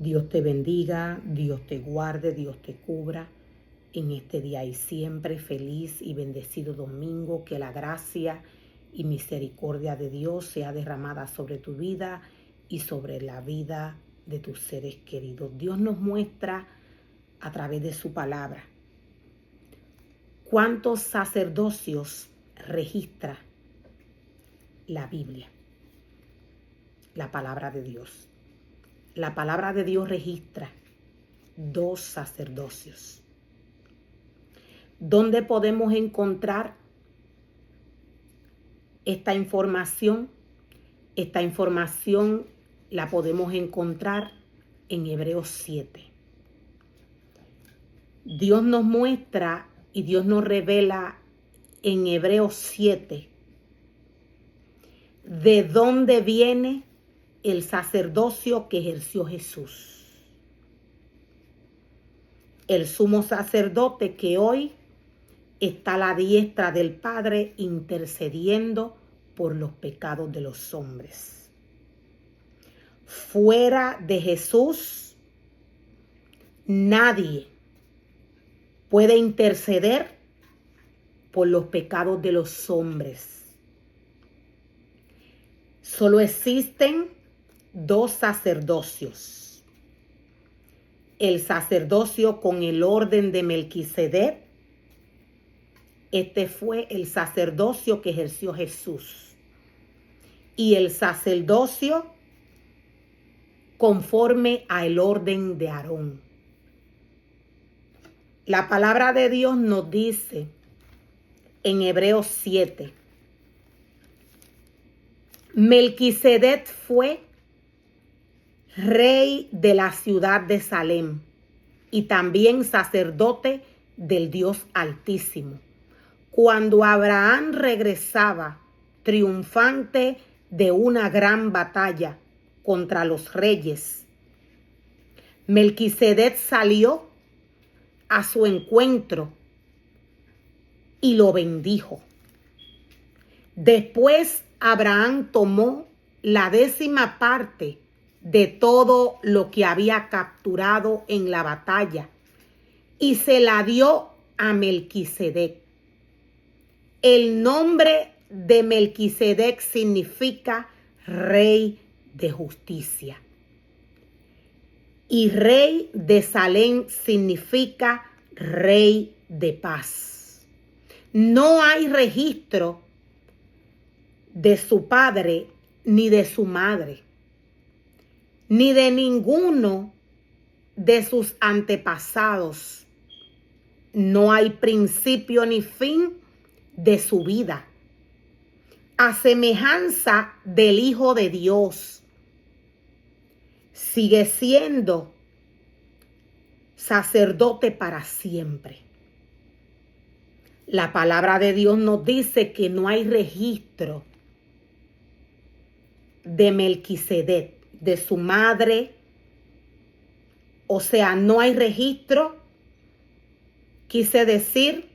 Dios te bendiga, Dios te guarde, Dios te cubra en este día y siempre. Feliz y bendecido domingo. Que la gracia y misericordia de Dios sea derramada sobre tu vida y sobre la vida de tus seres queridos. Dios nos muestra a través de su palabra cuántos sacerdocios registra la Biblia, la palabra de Dios. La palabra de Dios registra 2 sacerdocios. ¿Dónde podemos encontrar esta información? Esta información la podemos encontrar en Hebreos 7. Dios nos muestra y Dios nos revela en Hebreos 7 de dónde viene el sacerdocio que ejerció Jesús. El sumo sacerdote que hoy está a la diestra del Padre intercediendo por los pecados de los hombres. Fuera de Jesús, nadie puede interceder por los pecados de los hombres. Solo existen 2 sacerdocios. El sacerdocio con el orden de Melquisedec. Este fue el sacerdocio que ejerció Jesús. Y el sacerdocio conforme al orden de Aarón. La palabra de Dios nos dice en Hebreos 7. Melquisedec fue rey de la ciudad de Salem y también sacerdote del Dios Altísimo. Cuando Abraham regresaba triunfante de una gran batalla contra los reyes, Melquisedec salió a su encuentro y lo bendijo. Después Abraham tomó la 10ª parte de todo lo que había capturado en la batalla y se la dio a Melquisedec. El nombre de Melquisedec significa rey de justicia. Y rey de Salem significa rey de paz. No hay registro de su padre ni de su madre, ni de ninguno de sus antepasados. No hay principio ni fin de su vida. A semejanza del Hijo de Dios, sigue siendo sacerdote para siempre. La palabra de Dios nos dice que no hay registro de Melquisedec, de su madre. O sea, no hay registro, quise decir,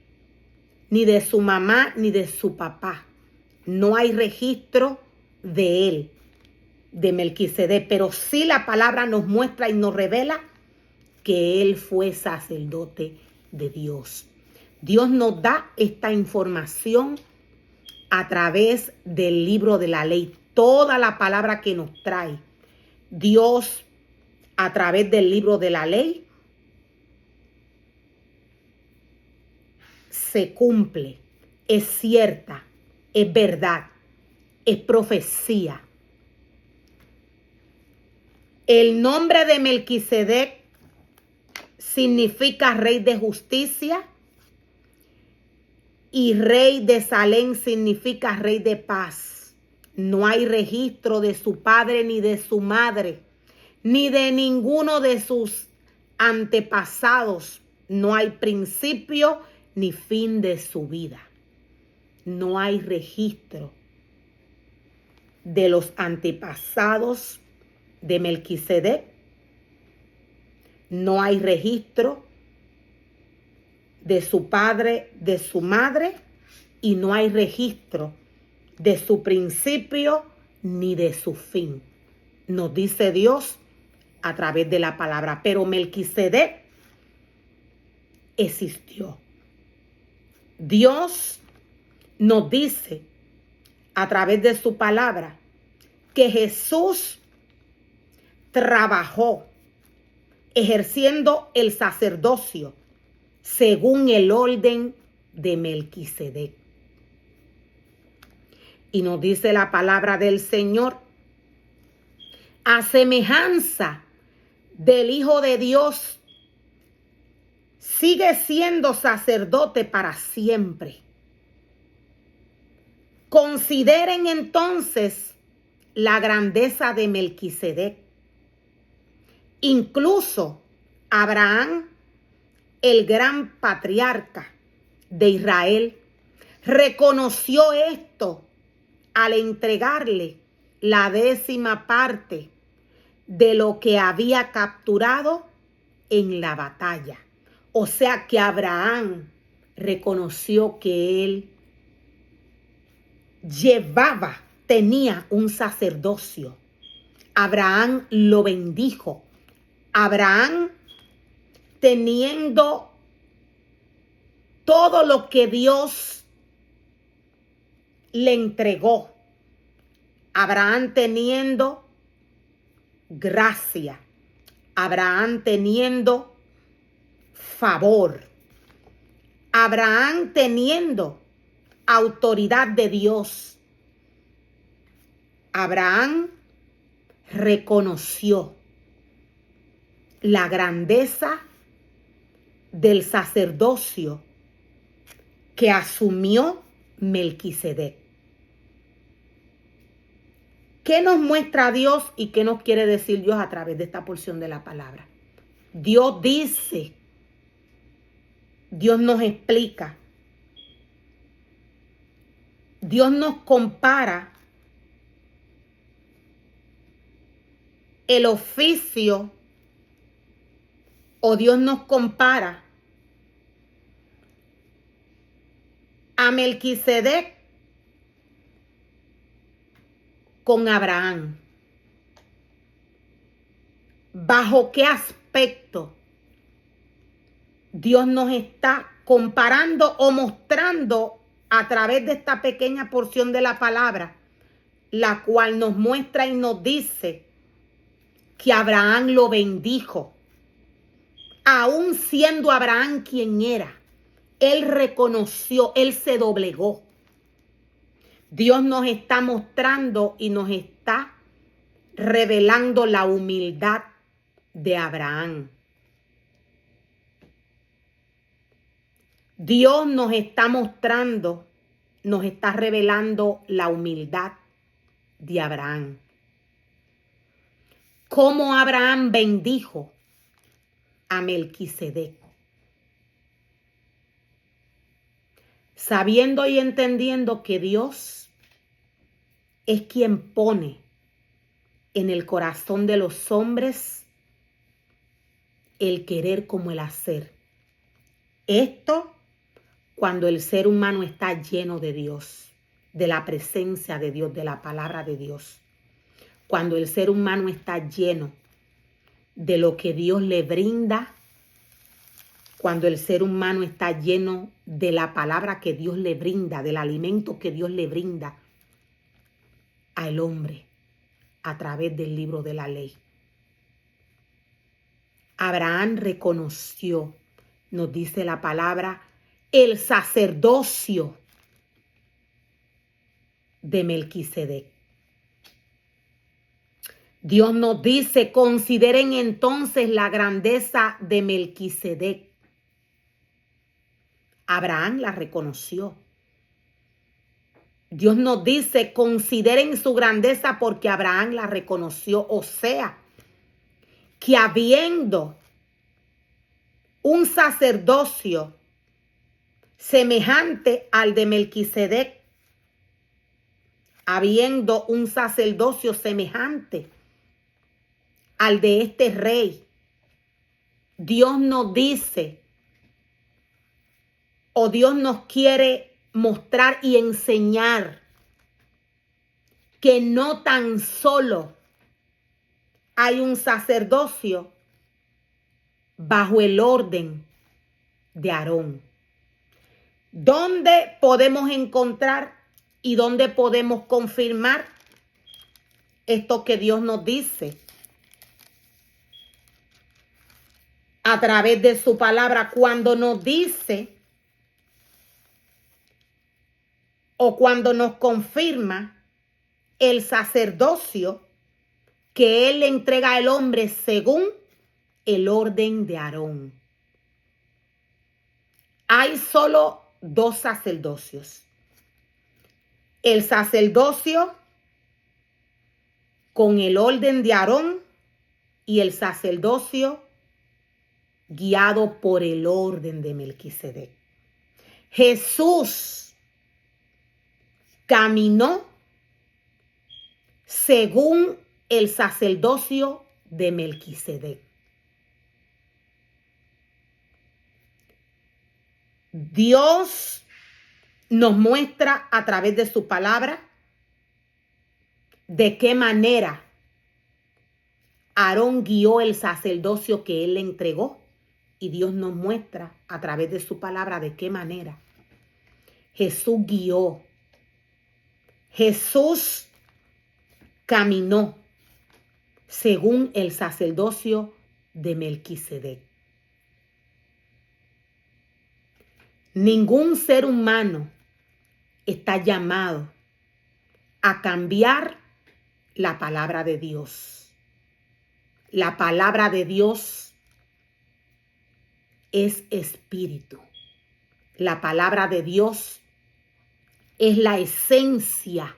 ni de su mamá ni de su papá. No hay registro de él, de Melquisedec, pero sí la palabra nos muestra y nos revela que él fue sacerdote de Dios. Dios nos da esta información a través del libro de la ley. Toda la palabra que nos trae Dios a través del libro de la ley se cumple, es cierta, es verdad, es profecía. El nombre de Melquisedec significa rey de justicia y rey de Salem significa rey de paz. No hay registro de su padre ni de su madre, ni de ninguno de sus antepasados. No hay principio ni fin de su vida. No hay registro de los antepasados de Melquisedec. No hay registro de su padre, de su madre, y no hay registro de su principio ni de su fin. Nos dice Dios a través de la palabra, pero Melquisedec existió. Dios nos dice a través de su palabra que Jesús trabajó ejerciendo el sacerdocio según el orden de Melquisedec. Y nos dice la palabra del Señor, a semejanza del Hijo de Dios, sigue siendo sacerdote para siempre. Consideren entonces la grandeza de Melquisedec. Incluso Abraham, el gran patriarca de Israel, reconoció esto al entregarle la 10ª parte de lo que había capturado en la batalla. O sea que Abraham reconoció que él tenía un sacerdocio. Abraham lo bendijo. Abraham, teniendo todo lo que Dios le entregó. Abraham teniendo gracia. Abraham teniendo favor. Abraham teniendo autoridad de Dios. Abraham reconoció la grandeza del sacerdocio que asumió Melquisedec. ¿Qué nos muestra Dios y qué nos quiere decir Dios a través de esta porción de la palabra? Dios dice, Dios nos explica, Dios nos compara el oficio, o Dios nos compara a Melquisedec con Abraham. ¿Bajo qué aspecto Dios nos está comparando o mostrando a través de esta pequeña porción de la palabra, la cual nos muestra y nos dice que Abraham lo bendijo? Aún siendo Abraham quien era, él reconoció, él se doblegó. Dios nos está mostrando y nos está revelando la humildad de Abraham. Dios nos está mostrando, nos está revelando la humildad de Abraham. Cómo Abraham bendijo a Melquisedec. Sabiendo y entendiendo que Dios es quien pone en el corazón de los hombres el querer como el hacer. Esto cuando el ser humano está lleno de Dios, de la presencia de Dios, de la palabra de Dios. Cuando el ser humano está lleno de lo que Dios le brinda, cuando el ser humano está lleno de la palabra que Dios le brinda, del alimento que Dios le brinda al hombre a través del libro de la ley. Abraham reconoció, nos dice la palabra, el sacerdocio de Melquisedec. Dios nos dice, consideren entonces la grandeza de Melquisedec. Abraham la reconoció. Dios nos dice, consideren su grandeza porque Abraham la reconoció. O sea, que habiendo un sacerdocio semejante al de Melquisedec, habiendo un sacerdocio semejante al de este rey, Dios nos dice, o Dios nos quiere mostrar y enseñar que no tan solo hay un sacerdocio bajo el orden de Aarón. ¿Dónde podemos encontrar y dónde podemos confirmar esto que Dios nos dice? A través de su palabra, cuando nos dice o cuando nos confirma el sacerdocio que Él le entrega al hombre según el orden de Aarón. Hay solo dos sacerdocios. El sacerdocio con el orden de Aarón y el sacerdocio guiado por el orden de Melquisedec. Jesús caminó según el sacerdocio de Melquisedec. Dios nos muestra a través de su palabra de qué manera Aarón guió el sacerdocio que él le entregó, y Dios nos muestra a través de su palabra de qué manera Jesús guió. Jesús caminó según el sacerdocio de Melquisedec. Ningún ser humano está llamado a cambiar la palabra de Dios. La palabra de Dios es espíritu. La palabra de Dios es la esencia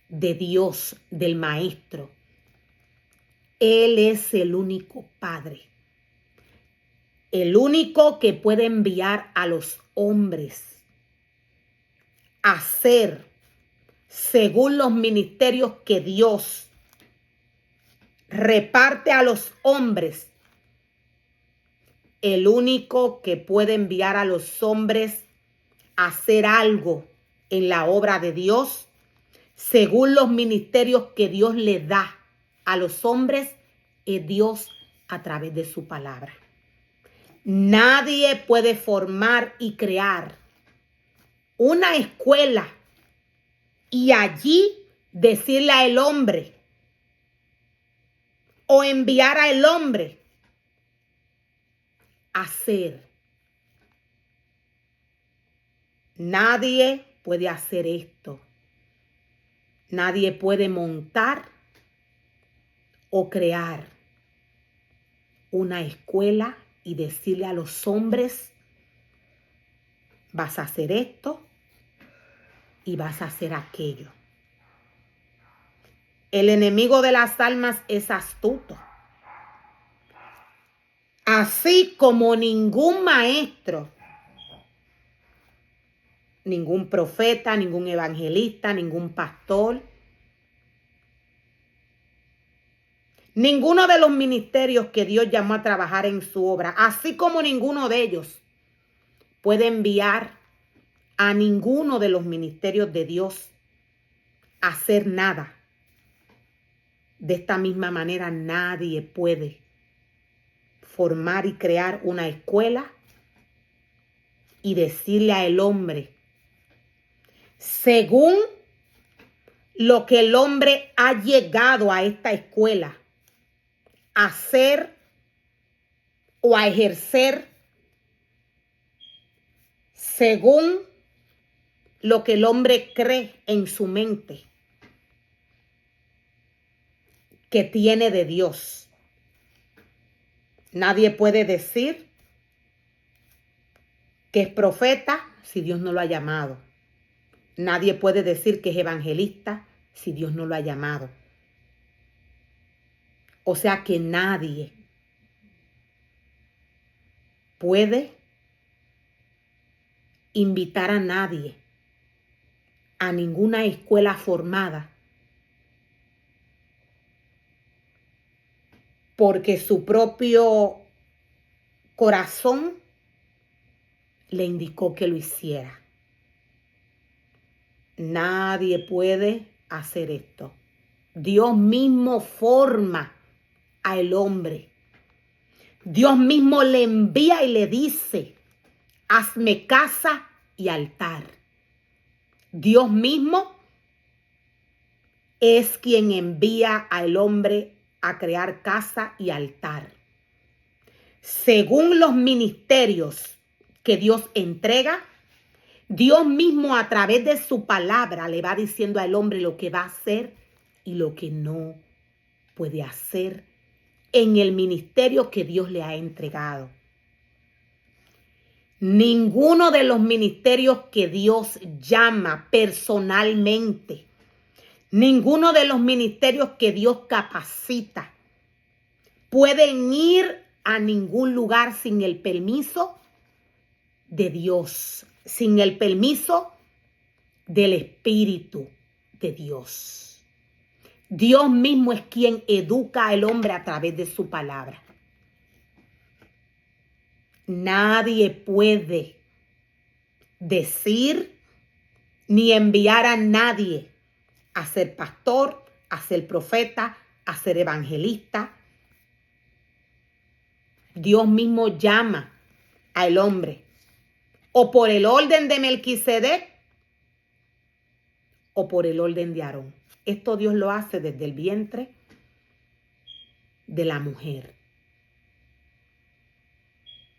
de Dios, del Maestro. Él es el único Padre, el único que puede enviar a los hombres a ser según los ministerios que Dios reparte a los hombres. El único que puede enviar a los hombres a hacer algo en la obra de Dios, según los ministerios que Dios le da a los hombres, es Dios a través de su palabra. Nadie puede formar y crear una escuela y allí decirle al hombre o enviar al hombre a hacer. Nadie puede hacer esto. Nadie puede montar o crear una escuela y decirle a los hombres, vas a hacer esto y vas a hacer aquello. El enemigo de las almas es astuto. Así como ningún maestro, ningún profeta, ningún evangelista, ningún pastor, ninguno de los ministerios que Dios llamó a trabajar en su obra, así como ninguno de ellos puede enviar a ninguno de los ministerios de Dios a hacer nada. De esta misma manera, nadie puede formar y crear una escuela y decirle al hombre, según lo que el hombre ha llegado a esta escuela a hacer o a ejercer, según lo que el hombre cree en su mente que tiene de Dios. Nadie puede decir que es profeta si Dios no lo ha llamado. Nadie puede decir que es evangelista si Dios no lo ha llamado. O sea que nadie puede invitar a nadie a ninguna escuela formada porque su propio corazón le indicó que lo hiciera. Nadie puede hacer esto. Dios mismo forma al hombre. Dios mismo le envía y le dice, hazme casa y altar. Dios mismo es quien envía al hombre a crear casa y altar. Según los ministerios que Dios entrega, Dios mismo a través de su palabra le va diciendo al hombre lo que va a hacer y lo que no puede hacer en el ministerio que Dios le ha entregado. Ninguno de los ministerios que Dios llama personalmente, ninguno de los ministerios que Dios capacita, pueden ir a ningún lugar sin el permiso de Dios, sin el permiso del Espíritu de Dios. Dios mismo es quien educa al hombre a través de su palabra. Nadie puede decir ni enviar a nadie a ser pastor, a ser profeta, a ser evangelista. Dios mismo llama al hombre o por el orden de Melquisedec o por el orden de Aarón. Esto Dios lo hace desde el vientre de la mujer.